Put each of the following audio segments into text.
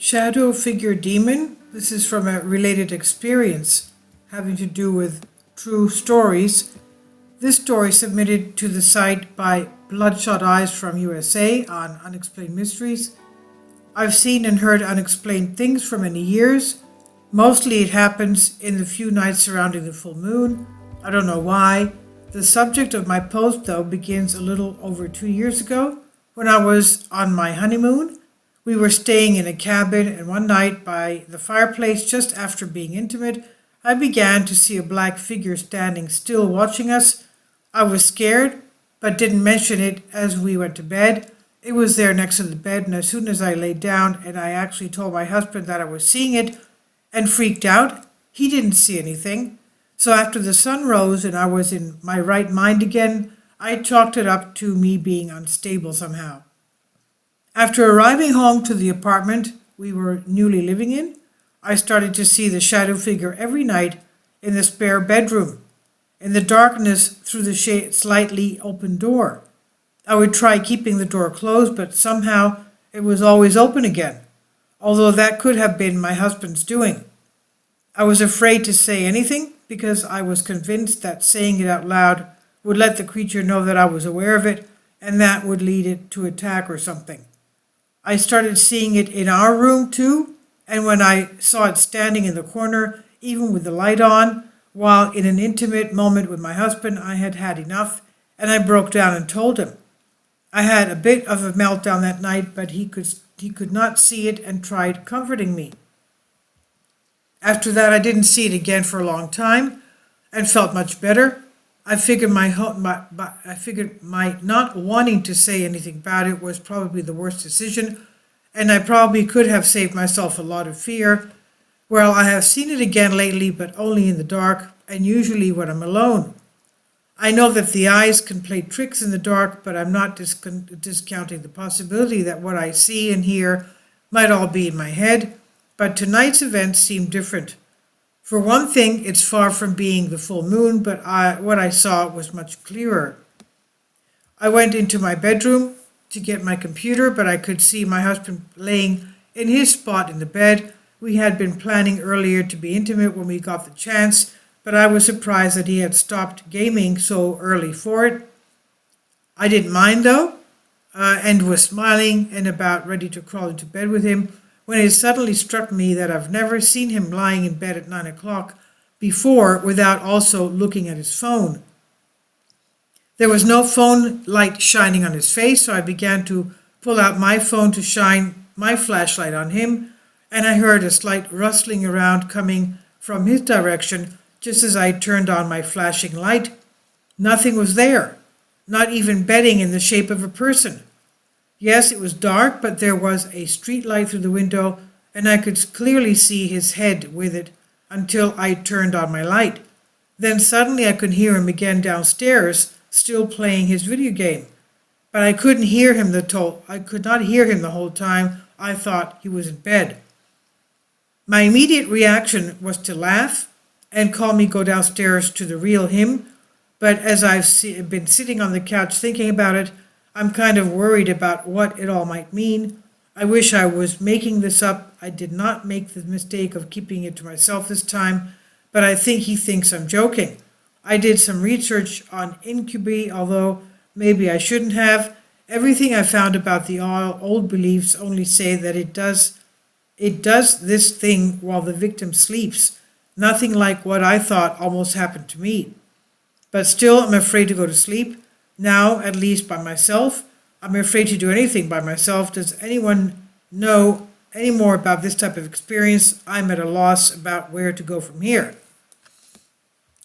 Shadow figure demon. This is from a related experience having to do with true stories. This story submitted to the site by Bloodshot Eyes from USA on unexplained mysteries. I've seen and heard unexplained things for many years. Mostly it happens in the few nights surrounding the full moon. I don't know why. The subject of my post, though, begins a little over 2 years ago when I was on my honeymoon. We were staying in a cabin, and one night by the fireplace, just after being intimate, I began to see a black figure standing still watching us. I was scared, but didn't mention it as we went to bed. It was there next to the bed, and as soon as I laid down and I actually told my husband that I was seeing it and freaked out, he didn't see anything. So after the sun rose and I was in my right mind again, I chalked it up to me being unstable somehow. After arriving home to the apartment we were newly living in, I started to see the shadow figure every night in the spare bedroom, in the darkness through the slightly open door. I would try keeping the door closed, but somehow it was always open again, although that could have been my husband's doing. I was afraid to say anything because I was convinced that saying it out loud would let the creature know that I was aware of it, and that would lead it to attack or something. I started seeing it in our room too, and when I saw it standing in the corner, even with the light on, while in an intimate moment with my husband, I had had enough, and I broke down and told him. I had a bit of a meltdown that night, but he could not see it and tried comforting me. After that, I didn't see it again for a long time and felt much better. I figured my not wanting to say anything about it was probably the worst decision, and I probably could have saved myself a lot of fear. Well, I have seen it again lately, but only in the dark, and usually when I'm alone. I know that the eyes can play tricks in the dark, but I'm not discounting the possibility that what I see and hear might all be in my head. But tonight's events seem different. For one thing, it's far from being the full moon, but what I saw was much clearer. I went into my bedroom to get my computer, but I could see my husband laying in his spot in the bed. We had been planning earlier to be intimate when we got the chance, but I was surprised that he had stopped gaming so early for it. I didn't mind though, and was smiling and about ready to crawl into bed with him, when it suddenly struck me that I've never seen him lying in bed at 9 o'clock before without also looking at his phone. There was no phone light shining on his face, so I began to pull out my phone to shine my flashlight on him, and I heard a slight rustling around coming from his direction just as I turned on my flashing light. Nothing was there, not even bedding in the shape of a person. Yes, it was dark, but there was a street light through the window, and I could clearly see his head with it until I turned on my light. Then suddenly I could hear him again downstairs, still playing his video game. But I could not hear him the whole time. I thought he was in bed. My immediate reaction was to laugh and call me go downstairs to the real him, but as I've been sitting on the couch thinking about it, I'm kind of worried about what it all might mean. I wish I was making this up. I did not make the mistake of keeping it to myself this time, but I think he thinks I'm joking. I did some research on incubi, although maybe I shouldn't have. Everything I found about the old beliefs only say that it does this thing while the victim sleeps. Nothing like what I thought almost happened to me. But still, I'm afraid to go to sleep. Now, at least by myself. I'm afraid to do anything by myself. Does anyone know any more about this type of experience? I'm at a loss about where to go from here.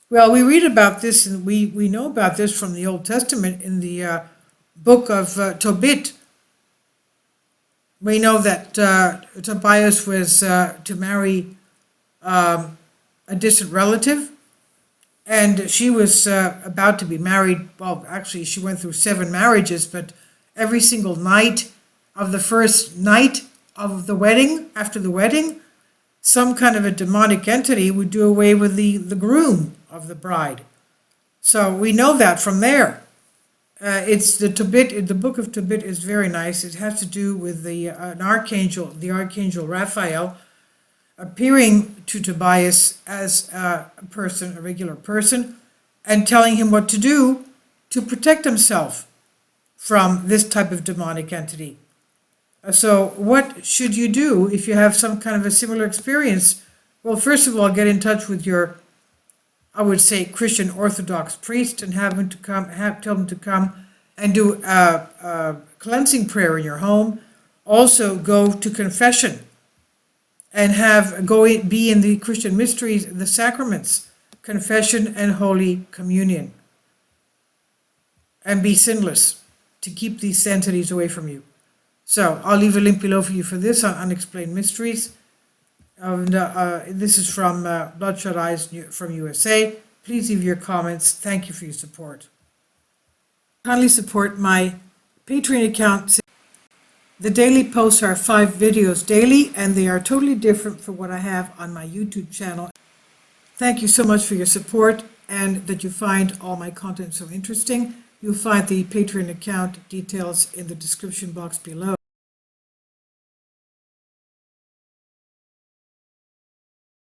Well, we read about this, and we know about this from the Old Testament in the book of Tobit. We know that Tobias was to marry a distant relative, and she was about to be married. Well, actually, she went through 7 marriages, but every single night of the first night of the wedding, after the wedding, some kind of a demonic entity would do away with the groom of the bride. So we know that from there. It's the Tobit. The book of Tobit is very nice. It has to do with an archangel, the archangel Raphael, appearing to Tobias as a person, a regular person, and telling him what to do to protect himself from this type of demonic entity. So what should you do if you have some kind of a similar experience? Well, first of all, get in touch with your, I would say, Christian Orthodox priest and tell them to come and do a cleansing prayer in your home. Also, go to confession and be in the Christian mysteries, the sacraments, confession and Holy Communion, and be sinless to keep these entities away from you. So I'll leave a link below for you for this on Unexplained Mysteries. This is from Bloodshot Eyes from USA. Please leave your comments. Thank you for your support. Kindly support my Patreon account. The daily posts are 5 videos daily, and they are totally different from what I have on my YouTube channel. Thank you so much for your support and that you find all my content so interesting. You'll find the Patreon account details in the description box below.